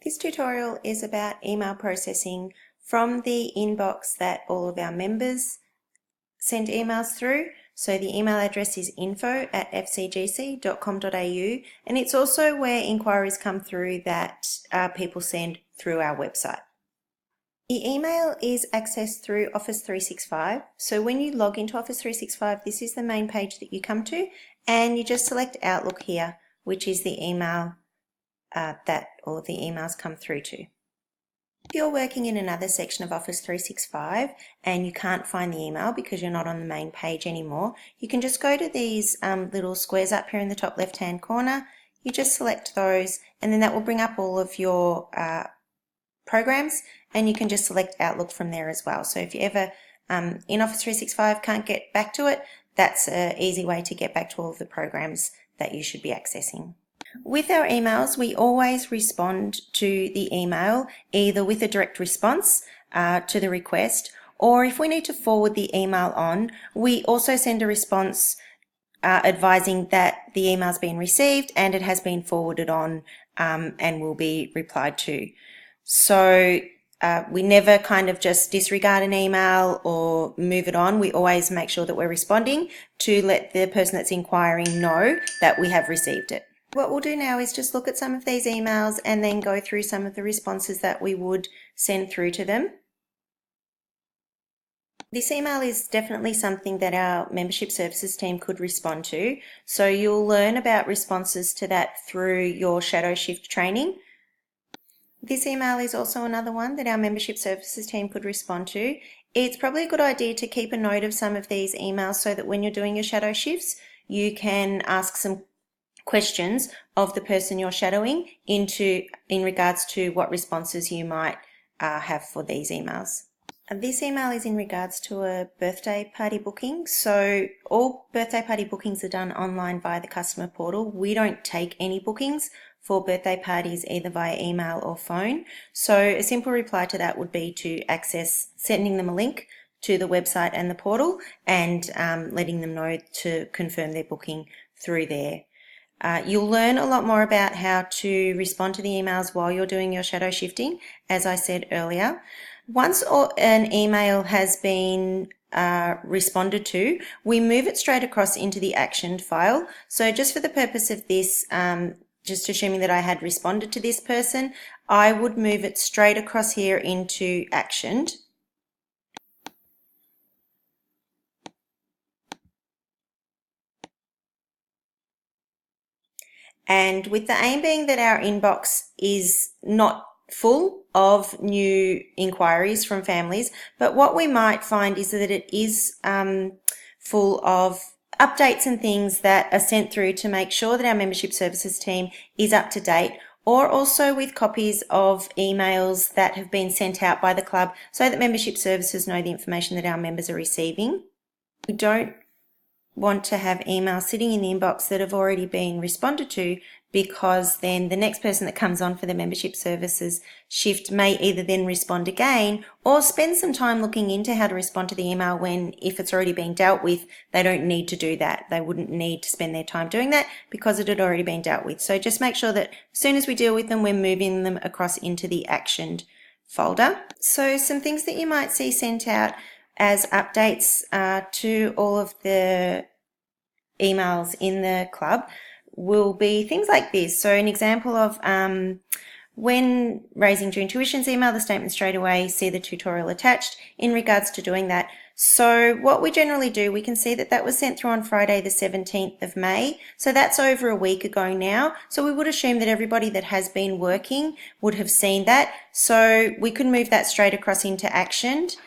This tutorial is about email processing from the inbox that all of our members send emails through. So the email address is info@fcgc.com.au, and it's also where inquiries come through that people send through our website. The email is accessed through Office 365. So when you log into Office 365, this is the main page that you come to, and you just select Outlook here, which is the email that all of the emails come through to. If you're working in another section of Office 365 and you can't find the email because you're not on the main page anymore, you can just go to these little squares up here in the top left hand corner. You just select those, and then that will bring up all of your programs, and you can just select Outlook from there as well. So if you ever in Office 365 can't get back to it, that's an easy way to get back to all of the programs that you should be accessing. With our emails, we always respond to the email either with a direct response to the request, or if we need to forward the email on, we also send a response advising that the email's been received and it has been forwarded on and will be replied to. So we never kind of just disregard an email or move it on. We always make sure that we're responding to let the person that's inquiring know that we have received it. What we'll do now is just look at some of these emails and then go through some of the responses that we would send through to them. This email is definitely something that our membership services team could respond to. So you'll learn about responses to that through your shadow shift training. This email is also another one that our membership services team could respond to. It's probably a good idea to keep a note of some of these emails so that when you're doing your shadow shifts, you can ask some questions of the person you're shadowing in regards to what responses you might have for these emails. This email is in regards to a birthday party booking. So all birthday party bookings are done online via the customer portal. We don't take any bookings for birthday parties either via email or phone. So a simple reply to that would be to access, sending them a link to the website and the portal, and letting them know to confirm their booking through there. You'll learn a lot more about how to respond to the emails while you're doing your shadow shifting, as I said earlier. Once an email has been responded to, we move it straight across into the actioned file. So just for the purpose of this, just assuming that I had responded to this person, I would move it straight across here into actioned. And with the aim being that our inbox is not full of new inquiries from families, but what we might find is that it is full of updates and things that are sent through to make sure that our membership services team is up to date, or also with copies of emails that have been sent out by the club so that membership services know the information that our members are receiving. We don't want to have emails sitting in the inbox that have already been responded to, because then the next person that comes on for the membership services shift may either then respond again or spend some time looking into how to respond to the email when, if it's already been dealt with, they don't need to do that. They wouldn't need to spend their time doing that because it had already been dealt with. So just make sure that as soon as we deal with them, we're moving them across into the actioned folder. So some things that you might see sent out as updates to all of the emails in the club will be things like this. So an example of when raising June tuitions, email the statement straight away, see the tutorial attached in regards to doing that. So what we generally do, we can see that that was sent through on Friday the 17th of May. So that's over a week ago now. So we would assume that everybody that has been working would have seen that. So we could move that straight across into actioned.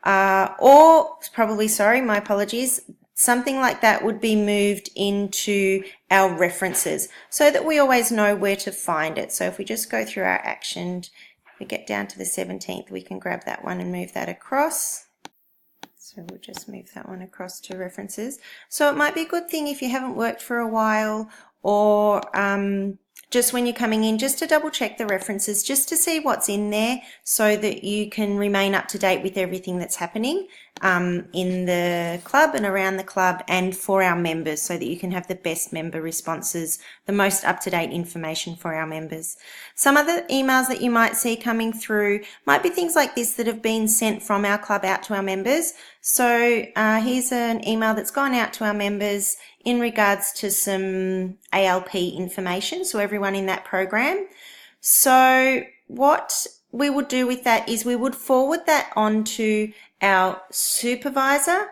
Or probably, sorry, my apologies, something like that would be moved into our references so that we always know where to find it. So if we just go through our action, if we get down to the 17th, we can grab that one and move that across. So we'll just move that one across to references. So it might be a good thing if you haven't worked for a while, or just when you're coming in, just to double check the references, just to see what's in there so that you can remain up to date with everything that's happening. in the club and around the club and for our members, so that you can have the best member responses, the most up-to-date information for our members. Some other emails that you might see coming through might be things like this that have been sent from our club out to our members. So here's an email that's gone out to our members in regards to some ALP information, so everyone in that program. So what we would do with that is we would forward that on to our supervisor,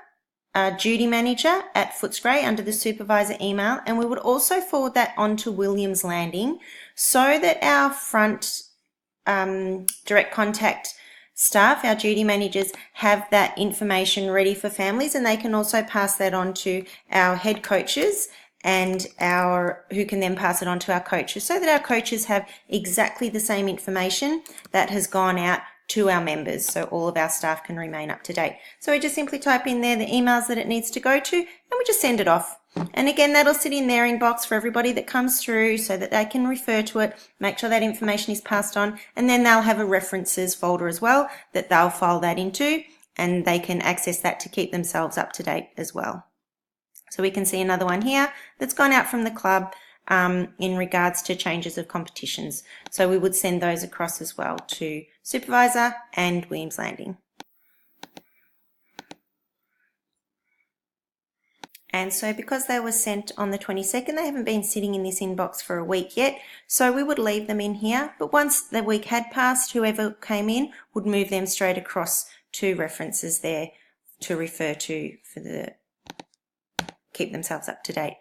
duty manager at Footscray under the supervisor email, and we would also forward that on to Williams Landing so that our front direct contact staff, our duty managers, have that information ready for families, and they can also pass that on to our head coaches and who can then pass it on to our coaches, so that our coaches have exactly the same information that has gone out to our members, so all of our staff can remain up to date. So we just simply type in there the emails that it needs to go to, and we just send it off. And again, that'll sit in their inbox for everybody that comes through so that they can refer to it, make sure that information is passed on, and then they'll have a references folder as well that they'll file that into, and they can access that to keep themselves up to date as well. So we can see another one here that's gone out from the club in regards to changes of competitions. So we would send those across as well to Supervisor and Williams Landing. And so because they were sent on the 22nd, they haven't been sitting in this inbox for a week yet. So we would leave them in here. But once the week had passed, whoever came in would move them straight across to references there to refer to for the keep themselves up to date.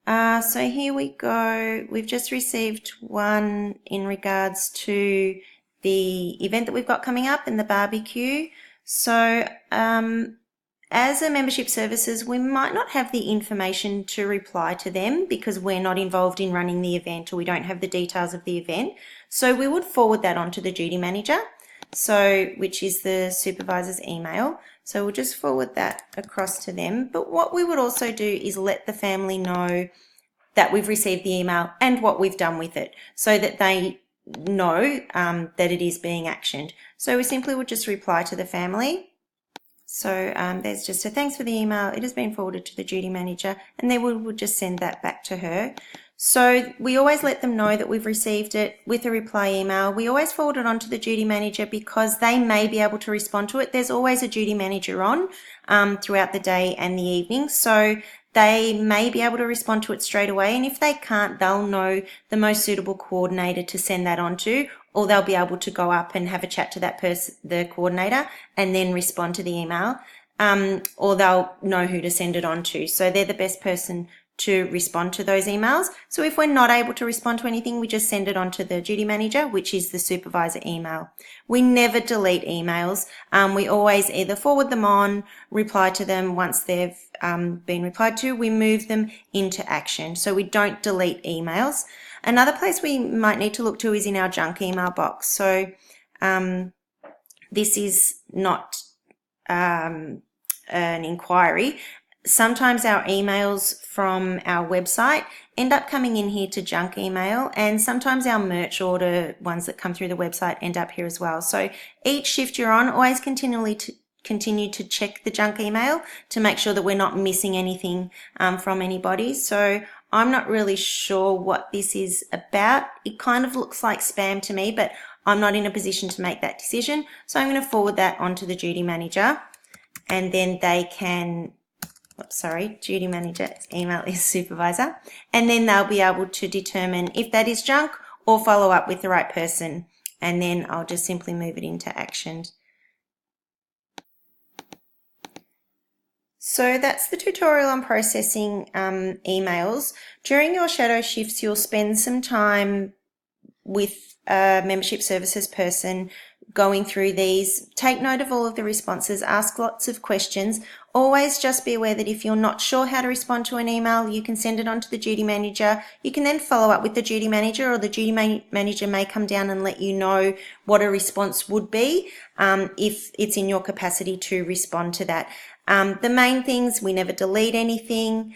So here we go. We've just received one in regards to the event that we've got coming up in the barbecue. So as a membership services, we might not have the information to reply to them because we're not involved in running the event, or we don't have the details of the event. So we would forward that on to the duty manager, which is the supervisor's email. So we'll just forward that across to them. But what we would also do is let the family know that we've received the email and what we've done with it, so that they know that it is being actioned. So we simply would just reply to the family. So there's just a thanks for the email. It has been forwarded to the duty manager, and then we would just send that back to her. So we always let them know that we've received it with a reply email. We always forward it on to the duty manager because they may be able to respond to it. There's always a duty manager on throughout the day and the evening. So they may be able to respond to it straight away. And if they can't, they'll know the most suitable coordinator to send that on to, or they'll be able to go up and have a chat to that person, the coordinator, and then respond to the email. Or they'll know who to send it on to. So they're the best person to respond to those emails. So if we're not able to respond to anything, we just send it on to the duty manager, which is the supervisor email. We never delete emails. We always either forward them on, reply to them once they've been replied to. We move them into action. So we don't delete emails. Another place we might need to look to is in our junk email box. So this is not an inquiry. Sometimes our emails from our website end up coming in here to junk email, and sometimes our merch order ones that come through the website end up here as well. So each shift you're on, always continue to check the junk email to make sure that we're not missing anything from anybody. So I'm not really sure what this is about. It kind of looks like spam to me, but I'm not in a position to make that decision. So I'm going to forward that on to the duty manager, and then they can duty manager email is supervisor, and then they'll be able to determine if that is junk or follow up with the right person, and then I'll just simply move it into action. So that's the tutorial on processing emails. During your shadow shifts, you'll spend some time with a membership services person going through these. Take note of all of the responses, ask lots of questions. Always just be aware that if you're not sure how to respond to an email, you can send it on to the duty manager. You can then follow up with the duty manager, or the duty manager may come down and let you know what a response would be if it's in your capacity to respond to that. The main things, we never delete anything.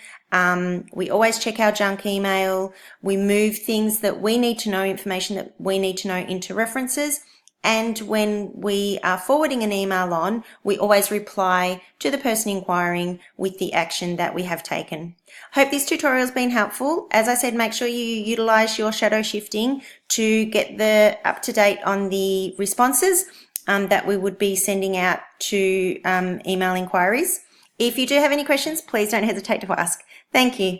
We always check our junk email. We move things that we need to know, information that we need to know, into references. And when we are forwarding an email on, we always reply to the person inquiring with the action that we have taken. Hope this tutorial has been helpful. As I said, make sure you utilize your shadow shifting to get the up to date on the responses that we would be sending out to email inquiries. If you do have any questions, please don't hesitate to ask. Thank you.